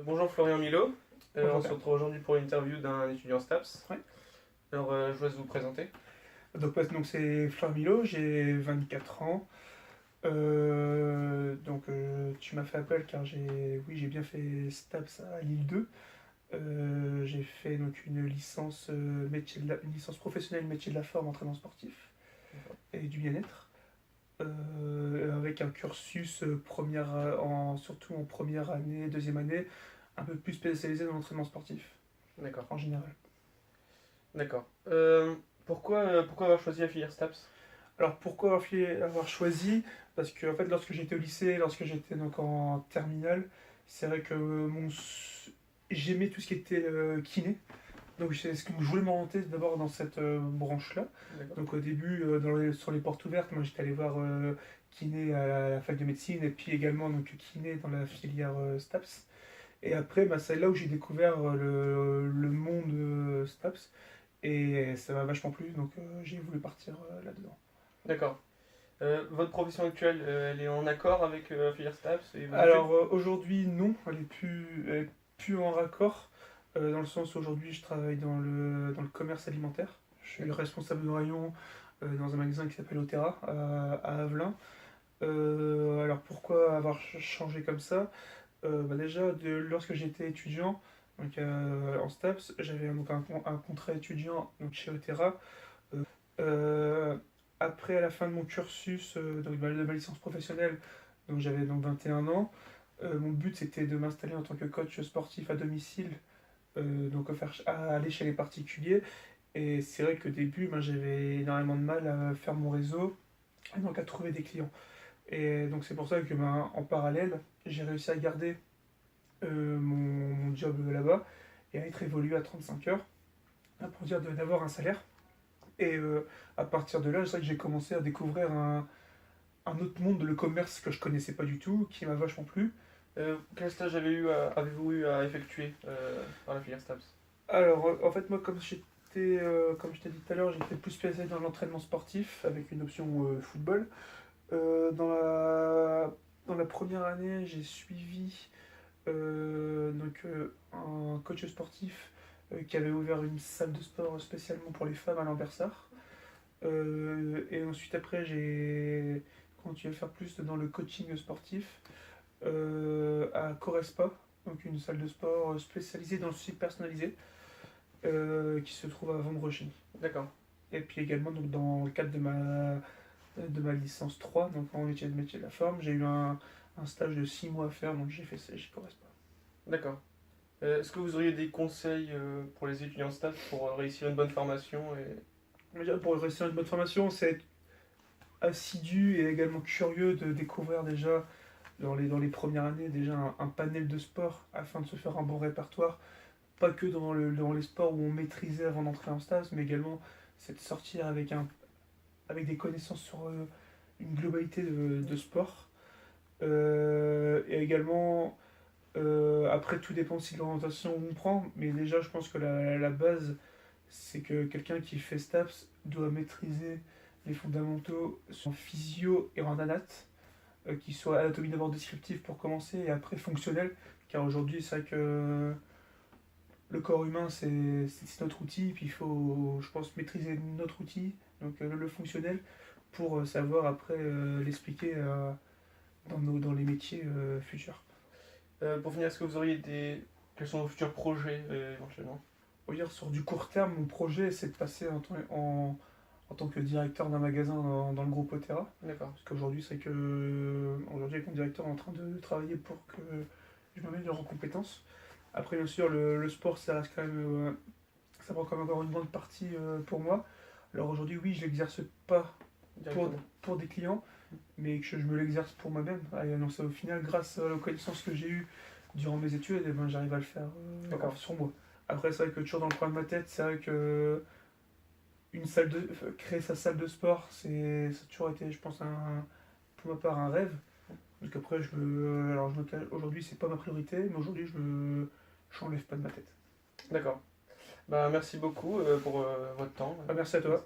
Bonjour Florian Milo. Bonjour, On se retrouve aujourd'hui pour une interview d'un étudiant STAPS. ouais. Alors, je vous laisse vous présenter. Donc c'est Fleur Milo, j'ai 24 ans. Tu m'as fait appel car j'ai bien fait STAPS à Lille 2. J'ai fait donc une licence, une licence professionnelle métier de la forme, entraînement sportif et du bien-être. Avec un cursus surtout en première année, deuxième année, un peu plus spécialisé dans l'entraînement sportif D'accord. en général. D'accord. Pourquoi avoir choisi la filière STAPS? Alors pourquoi avoir choisi? Parce que en fait, lorsque j'étais au lycée, lorsque j'étais donc en terminale, c'est vrai que j'aimais tout ce qui était kiné. Donc c'est ce que je voulais m'orienter d'abord dans cette branche-là. D'accord. Donc au début, sur les portes ouvertes, moi j'étais allé voir kiné à la fac de médecine et puis également donc kiné dans la filière STAPS. Et après, bah, c'est là où j'ai découvert le monde STAPS et ça m'a vachement plu, donc j'ai voulu partir là-dedans. D'accord. Votre profession actuelle, elle est en accord avec la filière STAPS et vos études? Alors aujourd'hui, non, elle est plus en raccord, dans le sens où aujourd'hui je travaille dans le commerce alimentaire. Je suis D'accord. responsable de rayon dans un magasin qui s'appelle Otera à Avelin. Alors pourquoi avoir changé comme ça? Bah déjà, lorsque j'étais étudiant, donc, en STAPS, j'avais donc un contrat étudiant donc, chez Otera. Euh, Après, à la fin de mon cursus donc, de ma licence professionnelle, donc j'avais donc 21 ans. Mon but c'était de m'installer en tant que coach sportif à domicile, donc aller chez les particuliers. Et c'est vrai qu'au début, ben, j'avais énormément de mal à faire mon réseau et donc à trouver des clients. Et donc c'est pour ça que ben, en parallèle, j'ai réussi à garder mon job là-bas et à être évolué à 35 heures pour dire d'avoir un salaire. Et à partir de là, c'est vrai que j'ai commencé à découvrir un autre monde, le commerce que je connaissais pas du tout, qui m'a vachement plu. Quel stage avez-vous eu à effectuer par la filière STAPS? Alors, en fait, moi, comme je t'ai dit tout à l'heure, j'étais plus spécialisé dans l'entraînement sportif avec une option football. Dans la première année, j'ai suivi un coach sportif qui avait ouvert une salle de sport spécialement pour les femmes à Lambersart. Et ensuite, après, j'ai continué à faire plus dans le coaching sportif à Correspa, donc une salle de sport spécialisée dans le suivi personnalisé qui se trouve à Vendrecheny. D'accord. Et puis également donc, dans le cadre de ma licence 3, donc en métier de la forme, j'ai eu un stage de 6 mois à faire, donc j'ai fait ça chez Correspa. D'accord. Est-ce que vous auriez des conseils pour les étudiants STAPS pour réussir une bonne formation Déjà, pour réussir une bonne formation, c'est être assidu et également curieux de découvrir déjà dans les premières années déjà un panel de sports afin de se faire un bon répertoire. Pas que dans les sports où on maîtrisait avant d'entrer en stage, mais également c'est de sortir avec des connaissances sur une globalité de sports. Et également, après tout dépend aussi de l'orientation où on prend, mais déjà je pense que la base, c'est que quelqu'un qui fait STAPS doit maîtriser les fondamentaux en physio et en anat, qui soit anatomie d'abord descriptive pour commencer et après fonctionnel, car aujourd'hui c'est vrai que le corps humain c'est notre outil, et puis il faut, je pense, maîtriser notre outil, donc le fonctionnel, pour savoir après l'expliquer dans les métiers futurs. pour finir, est-ce que vous auriez des... Quels sont vos futurs projets éventuellement? On va dire sur du court terme, mon projet c'est de passer en tant que directeur d'un magasin dans le groupe Otera. D'accord. Parce qu'aujourd'hui, c'est que aujourd'hui, avec mon directeur, on est en train de travailler pour que je m'améliore en compétences. Après, bien sûr, le sport, ça reste quand même, ça prend quand même encore une grande partie pour moi. Alors aujourd'hui, oui, je l'exerce pas pour, Directement. pour des clients, mais que je me l'exerce pour moi-même. Et non, ça, au final, grâce aux connaissances que j'ai eues durant mes études, eh ben, j'arrive à le faire D'accord. sur moi. Après, c'est vrai que toujours dans le coin de ma tête, c'est vrai que créer sa salle de sport, ça a toujours été, je pense, pour ma part, un rêve. Donc après, aujourd'hui, c'est pas ma priorité, mais aujourd'hui, je n'enlève pas de ma tête. D'accord. Bah, merci beaucoup pour votre temps. Ah, merci à toi.